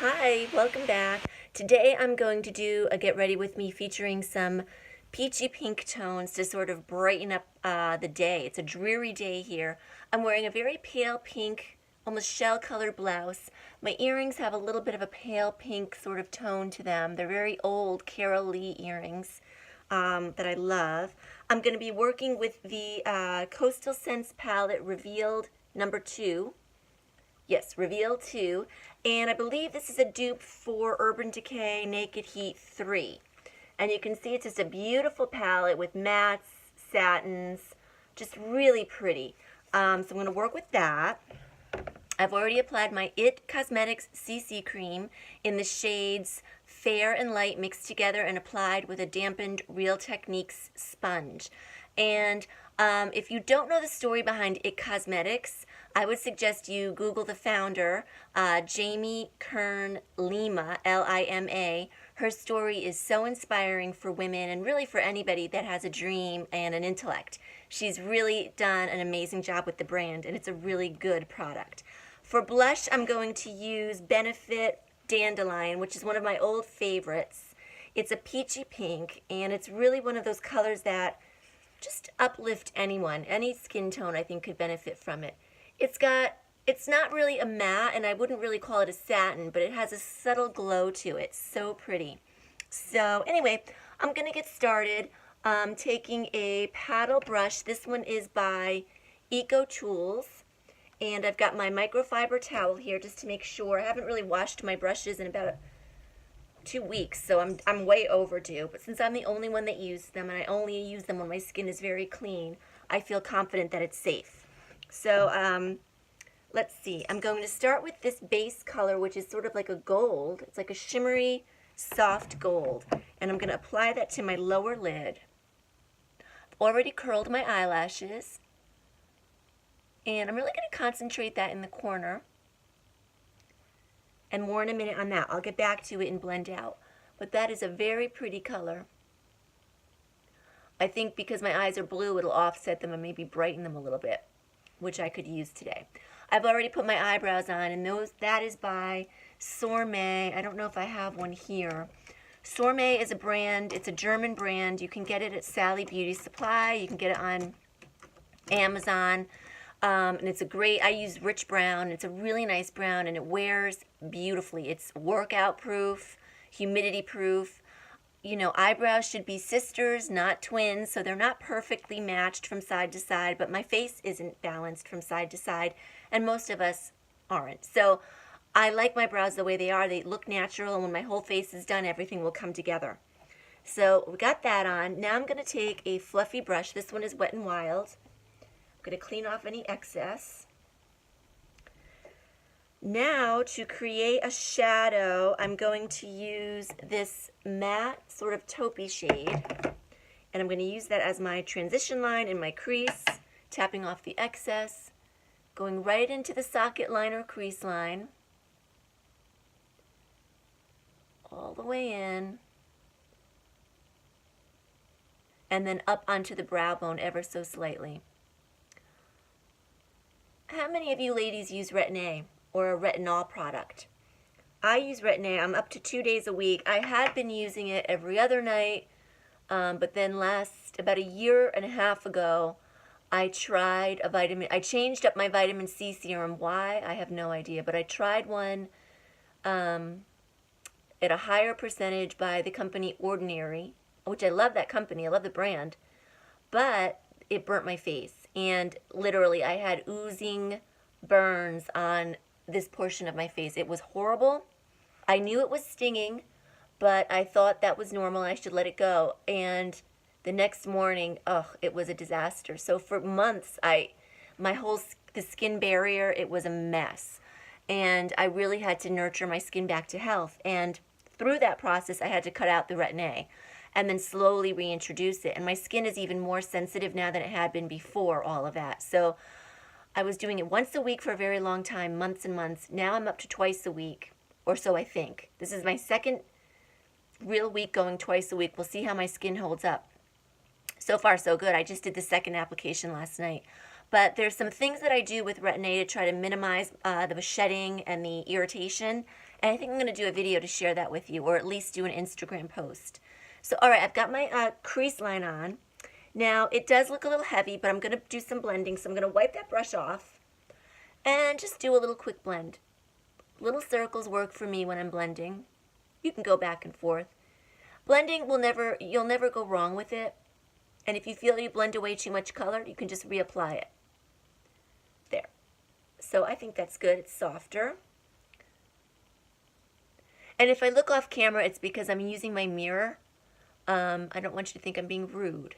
Hi, welcome back. Today I'm going to do a Get Ready With Me featuring some peachy pink tones to sort of brighten up the day. It's a dreary day here. I'm wearing a very pale pink, almost shell colored blouse. My earrings have a little bit of a pale pink sort of tone to them. They're very old Carol Lee earrings that I love. I'm going to be working with the Coastal Scents palette Revealed number 2. Yes, Reveal 2. And I believe this is a dupe for Urban Decay Naked Heat 3. And you can see it's just a beautiful palette with mattes, satins, just really pretty. So I'm going to work with that. I've already applied my IT Cosmetics CC cream in the shades Fair and Light mixed together and applied with a dampened Real Techniques sponge. And if you don't know the story behind IT Cosmetics, I would suggest you Google the founder, Jamie Kern Lima, Lima. Her story is so inspiring for women and really for anybody that has a dream and an intellect. She's really done an amazing job with the brand, and it's a really good product. For blush, I'm going to use Benefit Dandelion, which is one of my old favorites. It's a peachy pink, and it's really one of those colors that just uplift anyone. Any skin tone, I think, could benefit from it. It's not really a matte, and I wouldn't really call it a satin, but it has a subtle glow to it. So pretty. So anyway, I'm going to get started taking a paddle brush. This one is by Eco Tools. And I've got my microfiber towel here just to make sure. I haven't really washed my brushes in about 2 weeks, so I'm way overdue. But since I'm the only one that uses them, and I only use them when my skin is very clean, I feel confident that it's safe. So let's see. I'm going to start with this base color, which is sort of like a gold. It's like a shimmery, soft gold. And I'm going to apply that to my lower lid. I've already curled my eyelashes. And I'm really going to concentrate that in the corner. And more in a minute on that. I'll get back to it and blend out. But that is a very pretty color. I think because my eyes are blue, it'll offset them and maybe brighten them a little bit, which I could use today. I've already put my eyebrows on, and that is by Sorme. I don't know if I have one here. Sorme is a brand. It's a German brand. You can get it at Sally Beauty Supply. You can get it on Amazon. And it's a great, I use rich brown. It's a really nice brown, and it wears beautifully. It's workout proof, humidity proof. You know, eyebrows should be sisters, not twins, so they're not perfectly matched from side to side, but my face isn't balanced from side to side, and most of us aren't. So I like my brows the way they are. They look natural, and when my whole face is done, everything will come together. So we got that on. Now I'm going to take a fluffy brush. This one is Wet n Wild. I'm going to clean off any excess. Now, to create a shadow, I'm going to use this matte sort of taupey shade. And I'm going to use that as my transition line in my crease, tapping off the excess, going right into the socket line or crease line, all the way in, and then up onto the brow bone ever so slightly. How many of you ladies use Retin-A or a retinol product? I use Retin-A. I'm up to 2 days a week. I had been using it every other night, but then about a year and a half ago, I tried I changed up my vitamin C serum. Why? I have no idea, but I tried one at a higher percentage by the company Ordinary, which I love that company. I love the brand, but it burnt my face. And literally, I had oozing burns on this portion of my face. It was horrible. I knew it was stinging, but I thought that was normal and I should let it go. And the next morning, it was a disaster. So for months, the skin barrier, it was a mess. And I really had to nurture my skin back to health. And through that process, I had to cut out the Retin-A and then slowly reintroduce it. And my skin is even more sensitive now than it had been before all of that. So I was doing it once a week for a very long time, months and months. Now I'm up to twice a week, or so I think. This is my second real week going twice a week. We'll see how my skin holds up. So far, so good. I just did the second application last night. But there's some things that I do with Retin-A to try to minimize the shedding and the irritation. And I think I'm going to do a video to share that with you, or at least do an Instagram post. So, all right, I've got my crease line on. Now, it does look a little heavy, but I'm going to do some blending. So I'm going to wipe that brush off and just do a little quick blend. Little circles work for me when I'm blending. You can go back and forth. Blending you'll never go wrong with it. And if you feel you blend away too much color, you can just reapply it. There. So I think that's good. It's softer. And if I look off camera, it's because I'm using my mirror. I don't want you to think I'm being rude.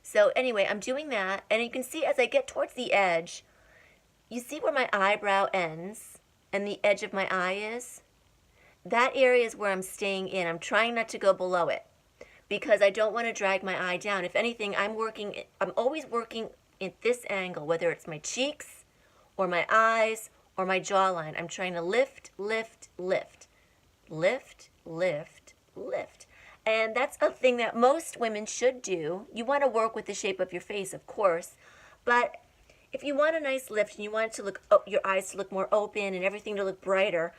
So anyway, I'm doing that. And you can see as I get towards the edge, you see where my eyebrow ends and the edge of my eye is? That area is where I'm staying in. I'm trying not to go below it because I don't want to drag my eye down. If anything, I'm always working at this angle, whether it's my cheeks or my eyes or my jawline. I'm trying to lift, lift, lift, lift, lift, lift. And that's a thing that most women should do. You want to work with the shape of your face, of course, but if you want a nice lift and you want it to look, your eyes to look more open and everything to look brighter,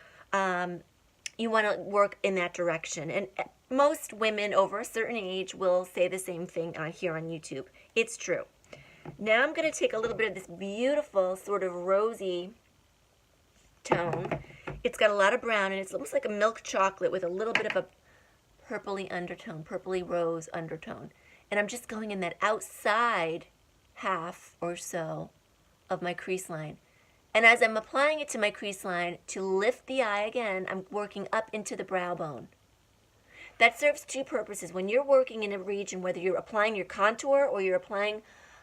you want to work in that direction. And most women over a certain age will say the same thing here on YouTube. It's true. Now I'm going to take a little bit of this beautiful sort of rosy tone. It's got a lot of brown and it's almost like a milk chocolate with a little bit of a purpley undertone, purpley rose undertone. And I'm just going in that outside half or so of my crease line. And as I'm applying it to my crease line, to lift the eye again, I'm working up into the brow bone. That serves two purposes. When you're working in a region, whether you're applying your contour or you're applying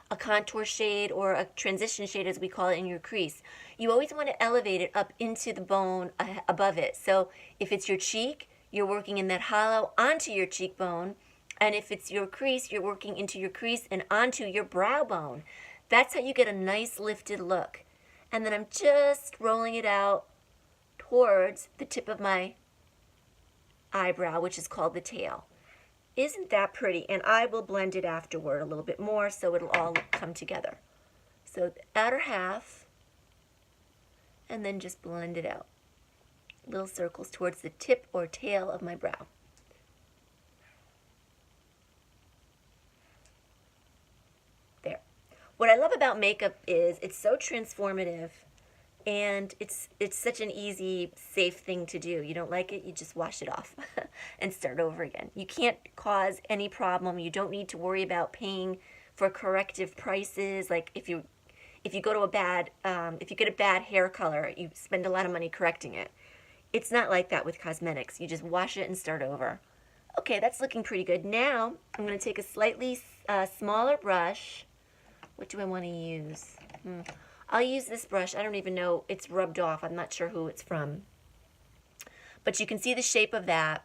a contour shade or a transition shade, as we call it, in your crease, you always want to elevate it up into the bone above it. So if it's your cheek, you're working in that hollow onto your cheekbone. And if it's your crease, you're working into your crease and onto your brow bone. That's how you get a nice lifted look. And then I'm just rolling it out towards the tip of my eyebrow, which is called the tail. Isn't that pretty? And I will blend it afterward a little bit more so it'll all come together. So the outer half, and then just blend it out. Little circles towards the tip or tail of my brow. There. What I love about makeup is it's so transformative, and it's such an easy, safe thing to do. You don't like it, you just wash it off and start over again. You can't cause any problem. You don't need to worry about paying for corrective prices. Like if you go to if you get a bad hair color, you spend a lot of money correcting it. It's not like that with cosmetics. You just wash it and start over. Okay, that's looking pretty good. Now, I'm going to take a slightly smaller brush. What do I want to use? I'll use this brush. I don't even know. It's rubbed off. I'm not sure who it's from. But you can see the shape of that.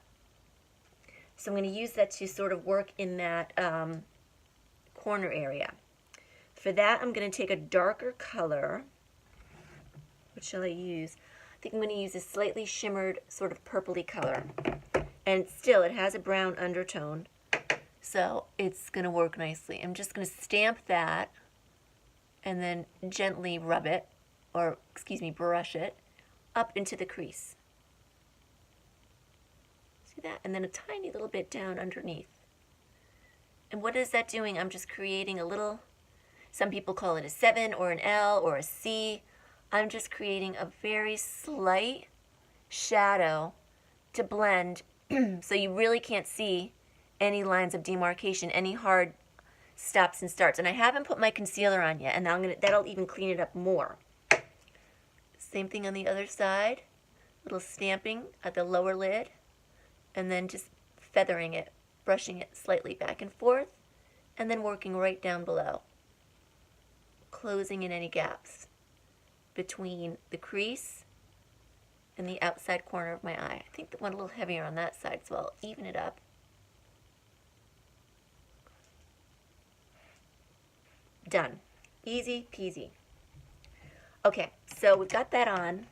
So I'm going to use that to sort of work in that corner area. For that, I'm going to take a darker color. What shall I use? I think I'm going to use a slightly shimmered sort of purpley color. And still, it has a brown undertone, so it's going to work nicely. I'm just going to stamp that and then gently rub it, or excuse me, brush it up into the crease. See that? And then a tiny little bit down underneath. And what is that doing? I'm just creating a little, some people call it a 7 or an L or a C. I'm just creating a very slight shadow to blend so you really can't see any lines of demarcation, any hard stops and starts. And I haven't put my concealer on yet, and that'll even clean it up more. Same thing on the other side. Little stamping at the lower lid, and then just feathering it, brushing it slightly back and forth, and then working right down below, closing in any gaps between the crease and the outside corner of my eye. I think the one a little heavier on that side, so I'll even it up. Done. Easy peasy. Okay, so we've got that on.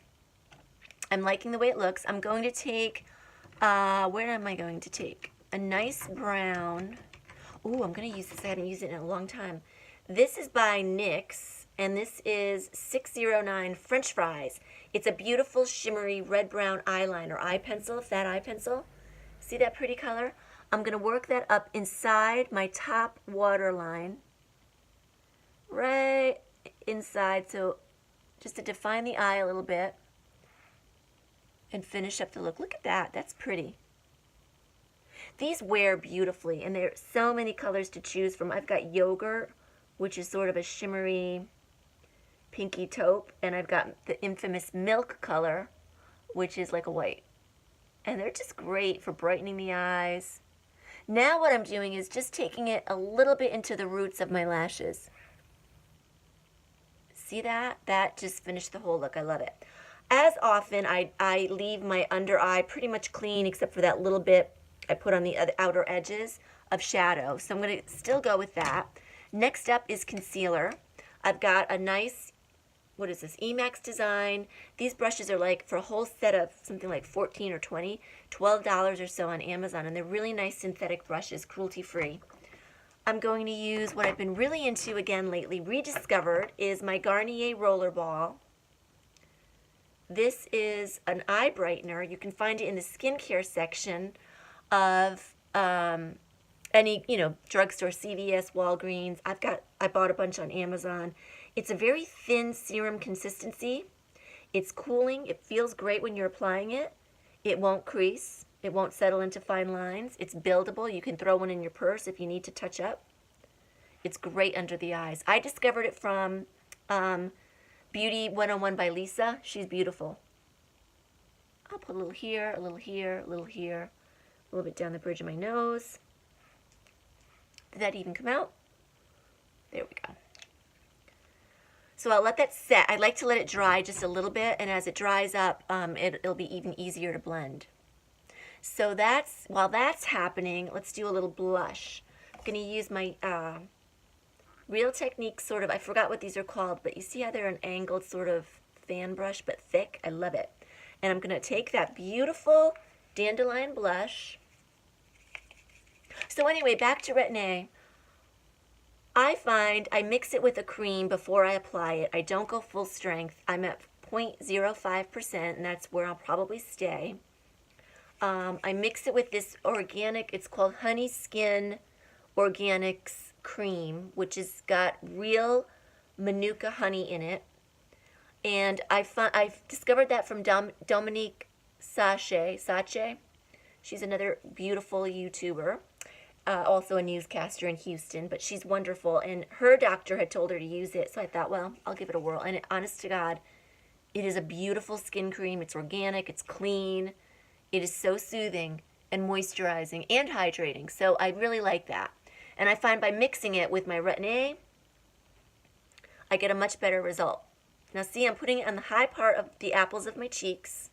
I'm liking the way it looks. I'm going to take, where am I going to take? A nice brown. Ooh, I'm going to use this. I haven't used it in a long time. This is by NYX. and this is 609 French Fries. It's a beautiful, shimmery, red-brown eyeliner, eye pencil, fat eye pencil. See that pretty color? I'm going to work that up inside my top waterline, right inside, so just to define the eye a little bit and finish up the look. Look at that. That's pretty. These wear beautifully, and there are so many colors to choose from. I've got yogurt, which is sort of a shimmery pinky taupe, and I've got the infamous milk color, which is like a white. And they're just great for brightening the eyes. Now what I'm doing is just taking it a little bit into the roots of my lashes. See that? That just finished the whole look. I love it. As often, I leave my under eye pretty much clean except for that little bit I put on the outer edges of shadow. So I'm going to still go with that. Next up is concealer. I've got a nice, what is this, Emax design. These brushes are like, for a whole set of something like 14 or 20, $12 or so on Amazon. And they're really nice synthetic brushes, cruelty-free. I'm going to use what I've been really into again lately, rediscovered, is my Garnier Rollerball. This is an eye brightener. You can find it in the skincare section of any, drugstore, CVS, Walgreens. I bought a bunch on Amazon. It's a very thin serum consistency. It's cooling. It feels great when you're applying it. It won't crease. It won't settle into fine lines. It's buildable. You can throw one in your purse if you need to touch up. It's great under the eyes. I discovered it from Beauty 101 by Lisa. She's beautiful. I'll put a little here, a little here, a little here, a little bit down the bridge of my nose. Did that even come out? There we go. So I'll let that set. I like to let it dry just a little bit, and as it dries up, it'll be even easier to blend. So while that's happening, let's do a little blush. I'm going to use my Real Technique sort of, I forgot what these are called, but you see how they're an angled sort of fan brush, but thick? I love it. And I'm going to take that beautiful dandelion blush. So anyway, back to Retin-A. I find I mix it with a cream before I apply it. I don't go full strength. I'm at 0.05%, and that's where I'll probably stay. I mix it with this organic, it's called Honey Skin Organics Cream, which has got real Manuka honey in it. And I've discovered that from Dominique Sache. She's another beautiful YouTuber, also a newscaster in Houston, but she's wonderful. And her doctor had told her to use it, so I thought, well, I'll give it a whirl. And honest to God, it is a beautiful skin cream. It's organic, it's clean. It is so soothing and moisturizing and hydrating. So I really like that. And I find by mixing it with my Retin-A, I get a much better result. Now see, I'm putting it on the high part of the apples of my cheeks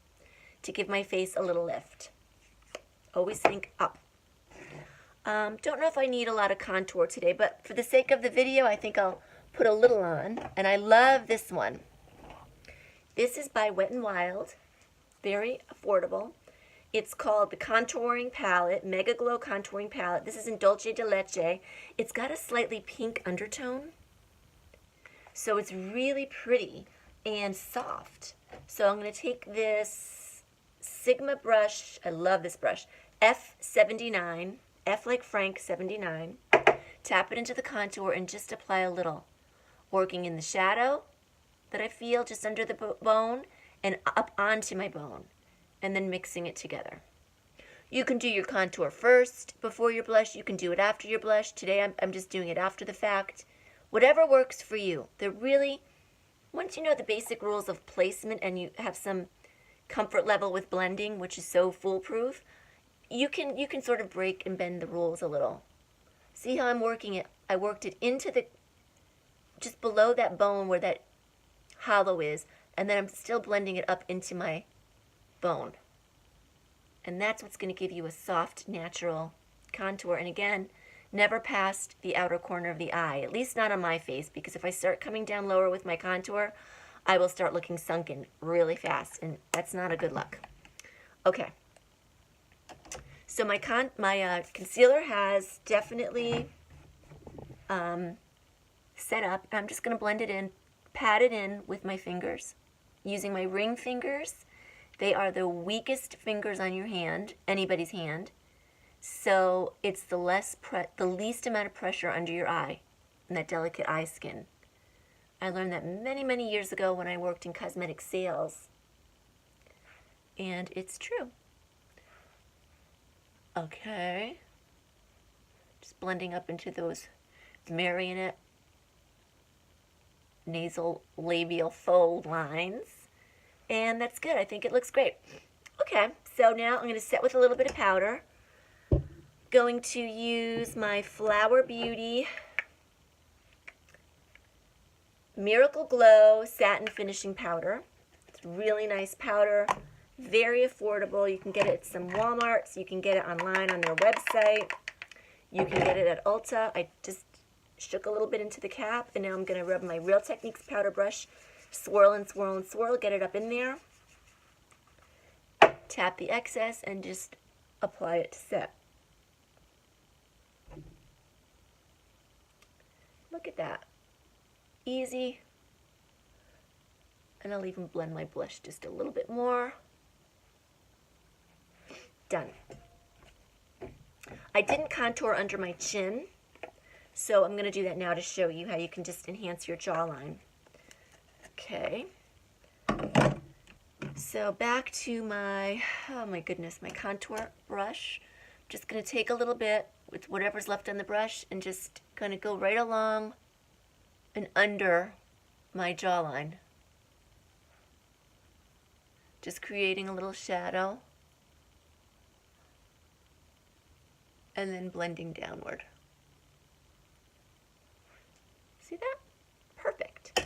to give my face a little lift. Always think up. Don't know if I need a lot of contour today, but for the sake of the video, I think I'll put a little on. And I love this one. This is by Wet n Wild. Very affordable. It's called the Contouring Palette, Mega Glow Contouring Palette. This is in Dolce de Leche. It's got a slightly pink undertone. So it's really pretty and soft. So I'm going to take this Sigma brush. I love this brush. F79. F like Frank, 79. Tap it into the contour and just apply a little. Working in the shadow that I feel just under the bone and up onto my bone. And then mixing it together. You can do your contour first before your blush. You can do it after your blush. Today I'm just doing it after the fact. Whatever works for you. They're really, once you know the basic rules of placement and you have some comfort level with blending, which is so foolproof, you can sort of break and bend the rules a little. See how I'm working it? I worked it into just below that bone where that hollow is, and then I'm still blending it up into my bone. And that's what's going to give you a soft, natural contour. And again, never past the outer corner of the eye, at least not on my face, because if I start coming down lower with my contour, I will start looking sunken really fast, and that's not a good look. Okay. So my concealer has definitely set up. I'm just going to blend it in pat it in with my fingers, using my ring fingers. They are the weakest fingers on your hand, anybody's hand. So it's the least amount of pressure under your eye, and that delicate eye skin. I learned that many, many years ago when I worked in cosmetic sales. And it's true. Okay. Just blending up into those marionette nasal labial fold lines. And that's good. I think it looks great. Okay, so now I'm going to set with a little bit of powder. Going to use my Flower Beauty Miracle Glow Satin Finishing Powder. It's really nice powder, very affordable. You can get it at some Walmarts. You can get it online on their website. You can get it at Ulta. I just shook a little bit into the cap, and now I'm going to rub my Real Techniques powder brush, swirl and swirl and swirl, get it up in there. Tap the excess and just apply it to set. Look at that. Easy. And I'll even blend my blush just a little bit more. Done. I didn't contour under my chin, so I'm going to do that now to show you how you can just enhance your jawline. Okay. So back to my, oh my goodness, my contour brush. Just going to take a little bit with whatever's left on the brush and just going to go right along and under my jawline. Just creating a little shadow and then blending downward. See that? Perfect.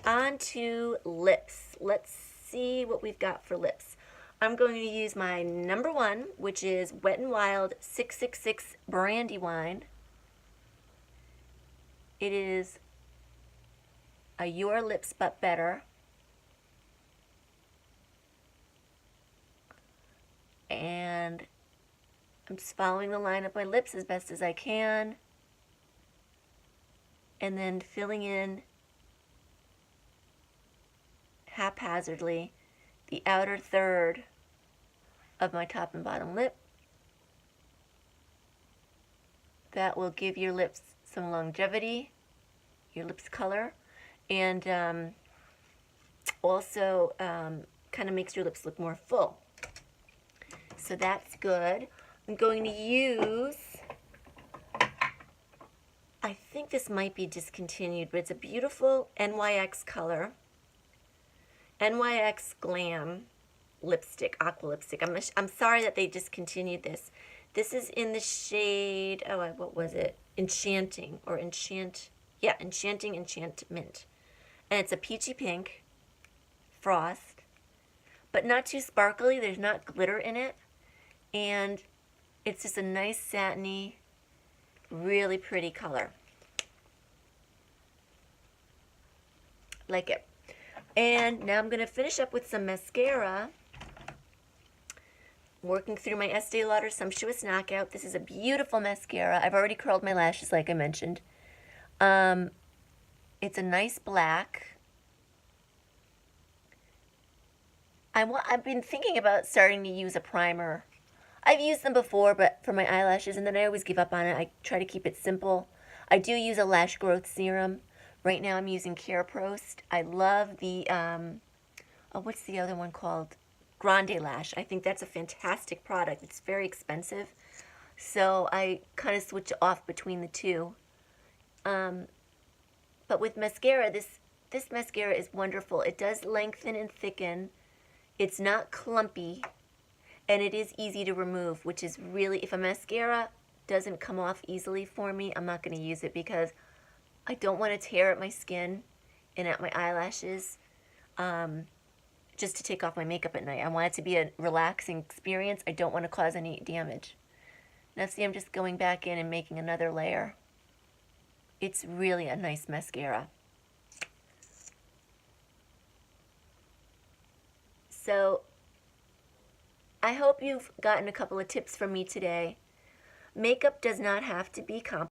On to lips. Let's see what we've got for lips. I'm going to use my number one, which is Wet n Wild 666 Brandywine. It is a Your Lips But Better. And I'm just following the line of my lips as best as I can. And then filling in haphazardly the outer third of my top and bottom lip. That will give your lips some longevity, your lips color, and also kind of makes your lips look more full. So that's good. I'm going to use, I think this might be discontinued, but it's a beautiful NYX color. NYX Glam lipstick, aqua lipstick. I'm sorry that they discontinued this. This is in the shade, oh, what was it? Enchanting, or Enchanting Enchantment. And it's a peachy pink frost, but not too sparkly. There's not glitter in it. And it's just a nice satiny, really pretty color. Like it. And now I'm going to finish up with some mascara. Working through my Estee Lauder Sumptuous Knockout. This is a beautiful mascara. I've already curled my lashes like I mentioned. It's a nice black. I've been thinking about starting to use a primer. I've used them before, but for my eyelashes, and then I always give up on it. I try to keep it simple. I do use a lash growth serum. Right now I'm using Careprost. I love the, what's the other one called? Grande Lash. I think that's a fantastic product. It's very expensive. So I kind of switch off between the two. But with mascara, this mascara is wonderful. It does lengthen and thicken. It's not clumpy. And it is easy to remove, which is really, if a mascara doesn't come off easily for me, I'm not going to use it because I don't want to tear at my skin and at my eyelashes just to take off my makeup at night. I want it to be a relaxing experience. I don't want to cause any damage. Now see, I'm just going back in and making another layer. It's really a nice mascara. So I hope you've gotten a couple of tips from me today. Makeup does not have to be complicated.